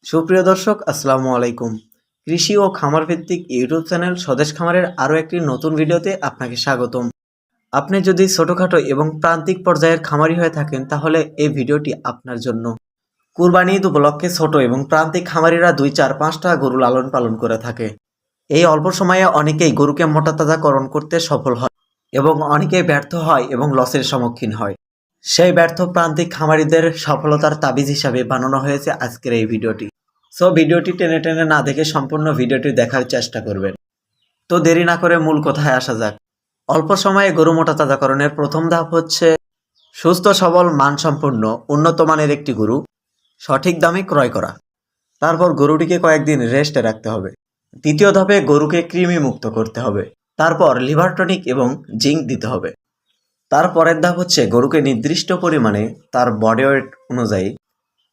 সুপ্রিয় দর্শক, আসসালামু আলাইকুম। কৃষি ও খামার ভিত্তিক ইউটিউব চ্যানেল স্বদেশ খামারের আরও একটি নতুন ভিডিওতে আপনাকে স্বাগতম। আপনি যদি ছোটখাটো এবং প্রান্তিক পর্যায়ের খামারি হয়ে থাকেন তাহলে এই ভিডিওটি আপনার জন্য। কুরবানি ঈদ উপলক্ষে ছোট এবং প্রান্তিক খামারিরা 2, 4, 5টা গরু লালন পালন করে থাকে। এই অল্প সময়ে অনেকেই গরুকে মোটাতাজাকরণ করতে সফল হয় এবং অনেকেই ব্যর্থ হয় এবং লসের সম্মুখীন হয়। সেই ব্যর্থ প্রান্তিক খামারিদের সফলতার তাবিজ হিসাবে বানানো হয়েছে আজকের এই ভিডিওটি। সো ভিডিওটি টেনে টেনে না দেখে সম্পূর্ণ ভিডিওটি দেখার চেষ্টা করবেন। তো দেরি না করে মূল কথায় আসা যাক। অল্প সময়ে গরু মোটাতাজাকরণের প্রথম ধাপ হচ্ছে সুস্থ সবল মানসম্পন্ন উন্নত মানের একটি গরু সঠিক দামে ক্রয় করা। তারপর গরুটিকে কয়েকদিন রেস্টে রাখতে হবে। দ্বিতীয় ধাপে গরুকে কৃমি মুক্ত করতে হবে। তারপর লিভার টনিক এবং জিঙ্ক দিতে হবে। তারপরের ধাপ হচ্ছে গরুকে নির্দিষ্ট পরিমাণে তার বডি ওয়েট অনুযায়ী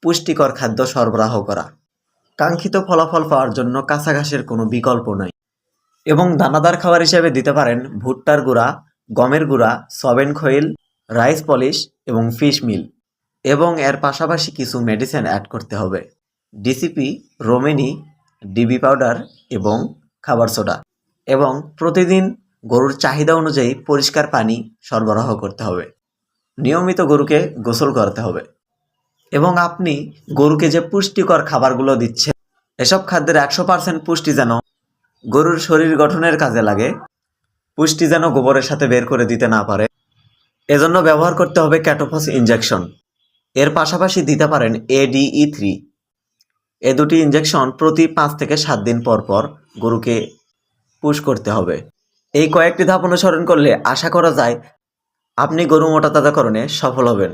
পুষ্টিকর খাদ্য সরবরাহ করা। কাঙ্ক্ষিত ফলাফল পাওয়ার জন্য কাঁচা ঘাসের কোনো বিকল্প নাই এবং দানাদার খাবার হিসেবে দিতে পারেন ভুট্টার গুঁড়া, গমের গুঁড়া, সয়াবিন খৈল, রাইস পলিশ এবং ফিশ মিল। এবং এর পাশাপাশি কিছু মেডিসিন অ্যাড করতে হবে: ডিসিপি, রোমেনি, ডিবি পাউডার এবং খাবার সোডা। এবং প্রতিদিন গরুর চাহিদা অনুযায়ী পরিষ্কার পানি সরবরাহ করতে হবে। নিয়মিত গরুকে গোসল করাতে হবে এবং আপনি গরুকে যে পুষ্টিকর খাবারগুলো দিচ্ছেন এসব খাদ্যের 100% পুষ্টি যেন গরুর শরীর গঠনের কাজে লাগে, পুষ্টি যেন গোবরের সাথে বের করে দিতে না পারে, এজন্য ব্যবহার করতে হবে ক্যাটোফস ইনজেকশন। এর পাশাপাশি দিতে পারেন ADE3। এ দুটি ইনজেকশন প্রতি 5 থেকে 7 দিন পর পর গরুকে পুশ করতে হবে। এই কয়েকটি ধাপ অনুসরণ করলে আশা করা যায় আপনি গরু মোটাতাজাকরণে সফল হবেন।